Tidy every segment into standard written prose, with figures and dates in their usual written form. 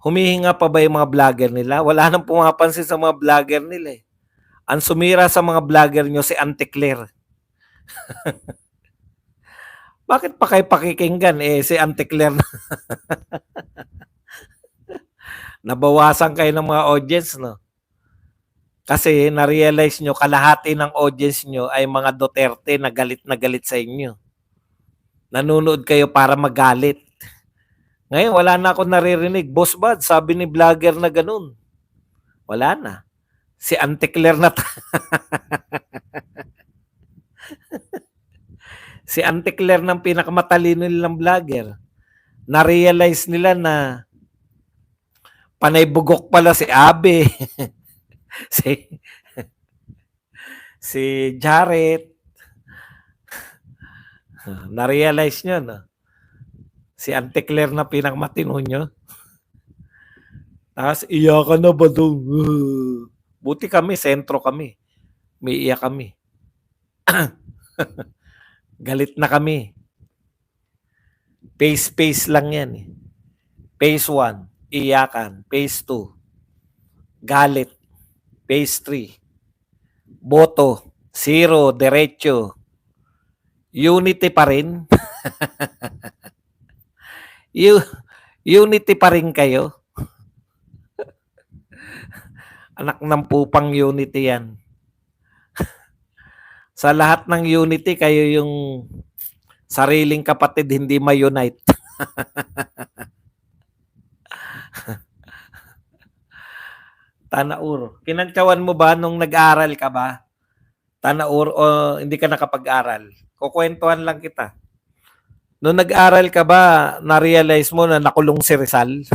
Humihinga pa ba yung mga vlogger nila? Wala nang pumapansin sa mga vlogger nila, eh. Ang sumira sa mga vlogger nyo si Auntie Claire. Bakit pa kayo pakikinggan? Eh, si Auntie Claire na nabawasan kayo ng mga audience, no? Kasi na-realize nyo, kalahati ng audience nyo ay mga Duterte na galit sa inyo. Nanonood kayo para magalit. Ngayon, wala na ako naririnig. Boss Bad, sabi ni vlogger na ganun. Wala na. Si Auntie Claire na si Auntie Claire ng pinakamatalino nilang vlogger. Na-realize nila na panay bugok pala si Abe, si si Jared. Na-realize nyo, no? Si Auntie Claire na pinakamatino nyo. Tapos, iyakan na ba doon? Buti kami, sentro kami. May iyak kami. Galit na kami. Phase lang yan, eh. Phase 1, iyakan. Phase 2, galit. Phase 3, boto. 0, derecho. Unity pa rin. Unity pa rin kayo. Anak ng pupang unity yan. Sa lahat ng unity, kayo yung sariling kapatid hindi ma-unite. Tanaur, kinantsawan mo ba nung nag-aral ka ba? Tanaur, o hindi ka nakapag-aral? Kukwentuhan lang kita. Nung nag-aral ka ba, na-realize mo na nakulong si Rizal?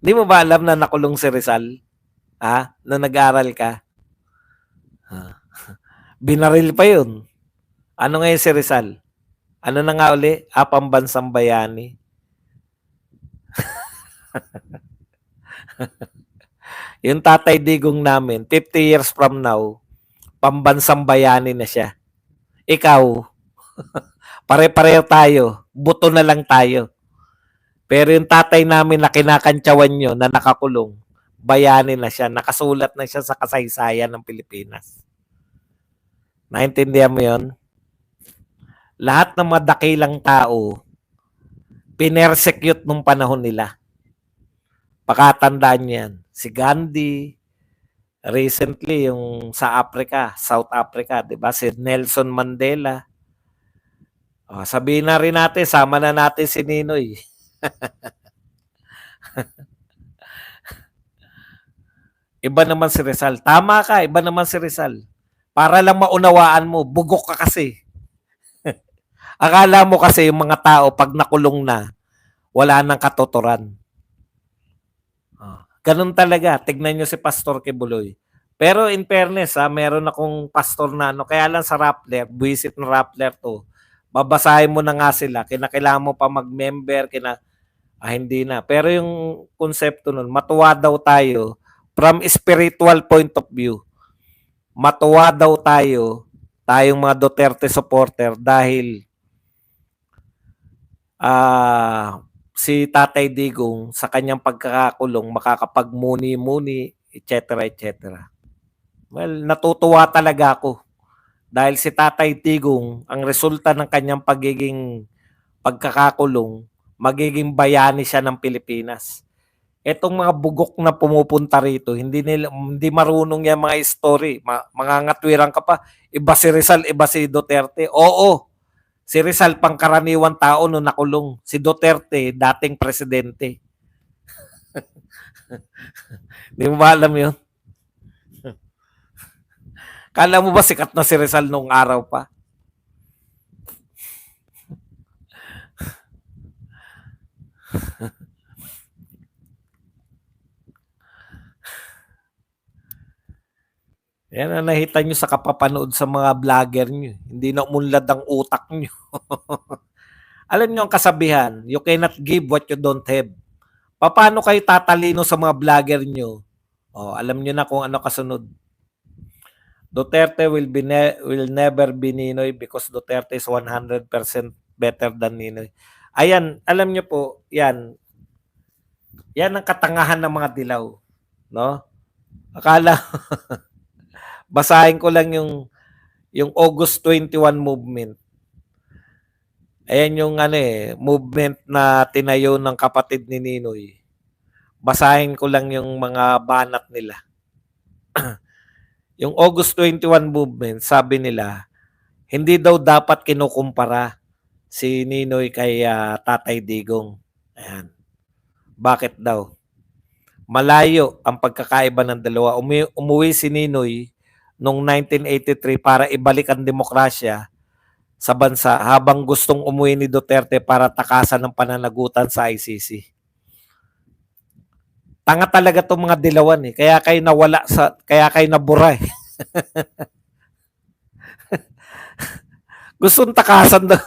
Hindi mo ba alam na nakulong si Rizal? Ha? Nung nag-aral ka? Binaril pa yun. Ano ngayon si Rizal? Ano na nga uli? Pambansang bayani. Yung Tatay Digong namin, 50 years from now, pambansang bayani na siya. Ikaw, pare-pareho tayo. Buto na lang tayo. Pero yung tatay namin na kinakantsawan nyo na nakakulong, bayani na siya. Nakasulat na siya sa kasaysayan ng Pilipinas. Naintindihan mo yun? Lahat ng mga dakilang tao, pinersecute nung panahon nila. Pakatandaan yan. Si Gandhi, recently yung sa Africa, South Africa, 'di ba? Si Nelson Mandela. Sabihin na rin natin, sama na natin si Ninoy. Iba naman si Rizal. Tama ka, iba naman si Rizal. Para lang maunawaan mo, bugok ka kasi. Akala mo kasi yung mga tao pag nakulong na, wala nang katuturan. Ganun talaga. Tignan nyo si Pastor Kibuloy. Pero in fairness, meron akong pastor na kaya lang sa Rappler, buwisit na Rappler to. Babasahin mo na nga sila. Kinakailangan mo pa mag-member, hindi na. Pero yung konsepto nun, matuwa daw tayo from spiritual point of view. Matuwa daw tayong mga Duterte supporter dahil si Tatay Digong sa kanyang pagkakakulong makakapagmuni-muni, etc. etc. Well, natutuwa talaga ako dahil si Tatay Digong, ang resulta ng kanyang pagiging pagkakakulong, magiging bayani siya ng Pilipinas. Etong mga bugok na pumupunta rito, hindi marunong yan mga story. Mangangatwiran ka pa, iba si Rizal, iba si Duterte. Oo, si Rizal pangkaraniwan tao nung nakulong. Si Duterte, dating presidente. Di mo ba alam yun? Kala mo ba sikat na si Rizal nung araw pa? Yan ang nakita nyo sa kapapanood sa mga vlogger nyo. Hindi na umunlad ang utak nyo. Alam nyo ang kasabihan, you cannot give what you don't have. Paano kayo tatalino sa mga vlogger nyo? Alam nyo na kung ano kasunod. Duterte will never be Ninoy because Duterte is 100% better than Ninoy. Ayan, alam niyo po, yan. Yan ang katangahan ng mga dilaw, no? Akala basahin ko lang yung August 21 movement. Ayan yung movement na tinayo ng kapatid ni Ninoy. Basahin ko lang yung mga banat nila. Yung August 21 movement, sabi nila, hindi daw dapat kinukumpara si Ninoy kay Tatay Digong. Ayan. Bakit daw? Malayo ang pagkakaiba ng dalawa. Umuwi si Ninoy noong 1983 para ibalik ang demokrasya sa bansa habang gustong umuwi ni Duterte para takasan ng pananagutan sa ICC. Tanga talaga 'tong mga dilawan eh. Kaya kayo nabura eh. Gustong takasan daw.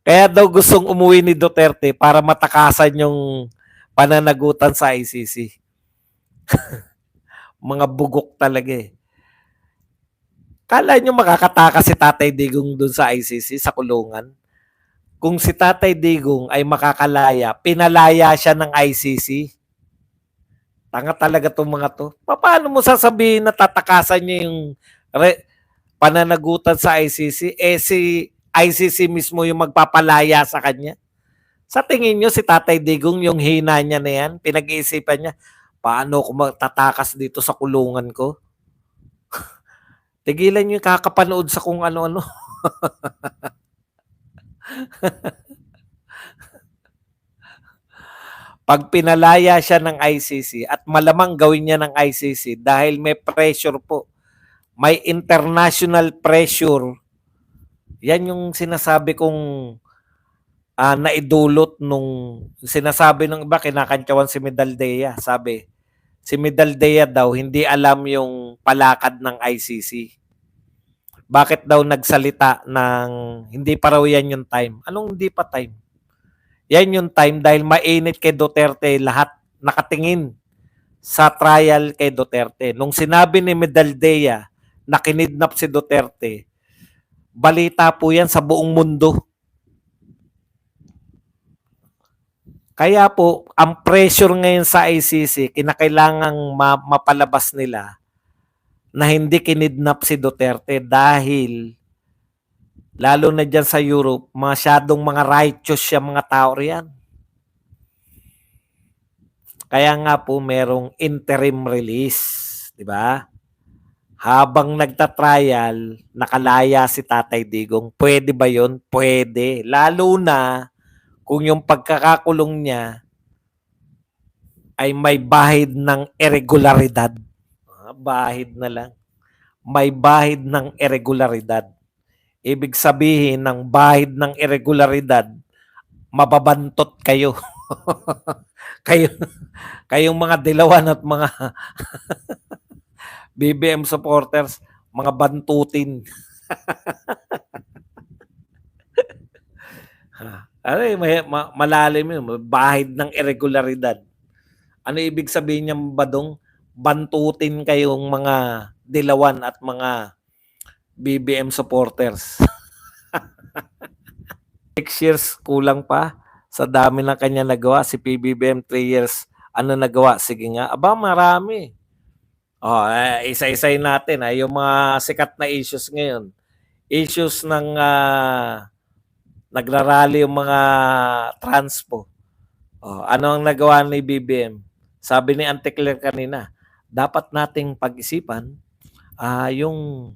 Kaya daw gustong umuwi ni Duterte para matakasan yung pananagutan sa ICC. Mga bugok talaga eh. Kala nyo makakatakas si Tatay Digong dun sa ICC, sa kulungan? Kung si Tatay Digong ay makakalaya, pinalaya siya ng ICC. Tanga talaga itong mga to. Paano mo sasabihin na tatakasan niya yung pananagutan sa ICC? Eh si ICC mismo yung magpapalaya sa kanya. Sa tingin nyo si Tatay Digong yung hina niya na yan, pinag-iisipan niya, paano ko matatakas dito sa kulungan ko? Tigilan nyo yung kakapanood sa kung ano-ano. Pag pinalaya siya ng ICC at malamang gawin niya ng ICC dahil may pressure po, may international pressure, yan yung sinasabi kong naidulot nung sinasabi ng iba, kinakantyawan si Medaldea. Sabi, si Medaldea daw hindi alam yung palakad ng ICC. Bakit daw nagsalita ng hindi pa raw yan yung time? Anong hindi pa time? Yan yung time dahil mainit kay Duterte, lahat nakatingin sa trial kay Duterte. Nung sinabi ni Medaldea na kinidnap si Duterte, balita po yan sa buong mundo. Kaya po, ang pressure ngayon sa ICC, kinakailangang mapalabas nila na hindi kinidnap si Duterte dahil lalo na dyan sa Europe, masyadong mga righteous siya mga tao riyan. Kaya nga po merong interim release, di ba? Habang nagta-trial, nakalaya si Tatay Digong. Pwede ba yun? Pwede. Lalo na kung yung pagkakakulong niya ay may bahid ng irregularidad. Bahid na lang. May bahid ng irregularidad. Ibig sabihin ng bahid ng irregularidad, mababantot kayo. Kayong mga dilawan at mga BBM supporters, mga bantutin. Malalim yun. Bahid ng irregularidad. Ano ibig sabihin niya, Badong? Bantutin kayong mga dilawan at mga BBM supporters. 6 years kulang pa sa dami ng kanya nagawa. Si PBBM 3 years. Ano nagawa? Sige nga. Aba, marami. Isa-isay natin. Yung mga sikat na issues ngayon. Issues ng nagrarally yung mga transpo. Ano ang nagawa ni BBM? Sabi ni Auntie Claire kanina, dapat nating pag-isipan yung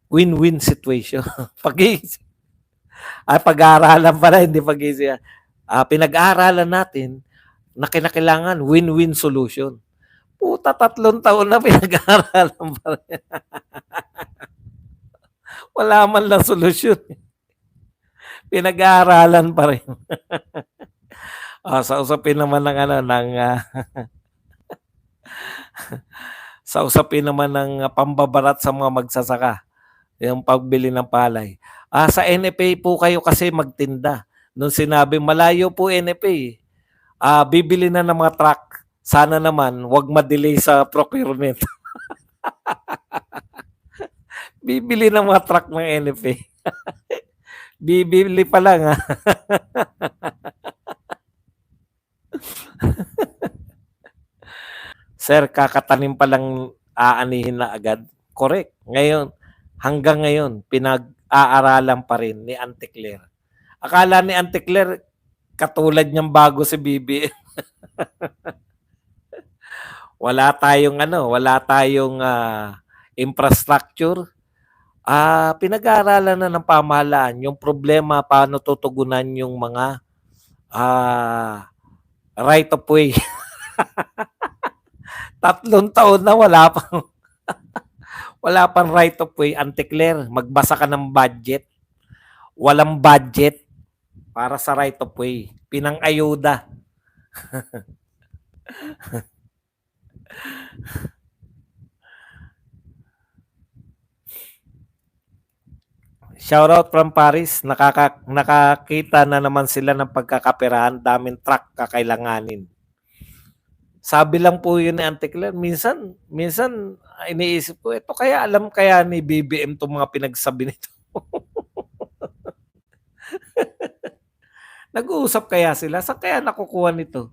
win-win situation. Pag-aaralan pala, hindi pag-iisip. Pinag-aaralan natin na kinakailangan win-win solution. Puta, 3 taon na pinag-aaralan pa rin. Wala man lang solusyon. Pinag-aaralan pa rin. Sa usapin naman sa usapin naman ng pambabarat sa mga magsasaka, yung pagbili ng palay. Sa NFA po kayo kasi magtinda. Nung sinabi, malayo po NFA. Bibili na ng mga truck. Sana naman, wag ma-delay sa procurement. Bibili ng mga truck ng NFA. Bibili pa lang, ah. Sir, kakatanim pa lang aanihin na agad. Correct. Ngayon, hanggang ngayon, pinag-aaralan pa rin ni Auntie Claire. Akala ni Auntie Claire, katulad niyang bago si BBM. Wala tayong infrastructure. Pinag-aaralan na ng pamahalaan yung problema paano tutugunan yung mga right of way. 3 taon na wala pang right of way. Auntie Claire, magbasa ka ng budget. Walang budget para sa right of way. Pinang-ayuda. Shoutout from Paris. Nakakita na naman sila ng pagkakaperahan. Daming truck kakailanganin. Sabi lang po yun ni Auntie Claire. Minsan iniisip ko, ito kaya alam kaya ni BBM itong mga pinagsabi nito. Nag-uusap kaya sila? Saan kaya nakukuha nito?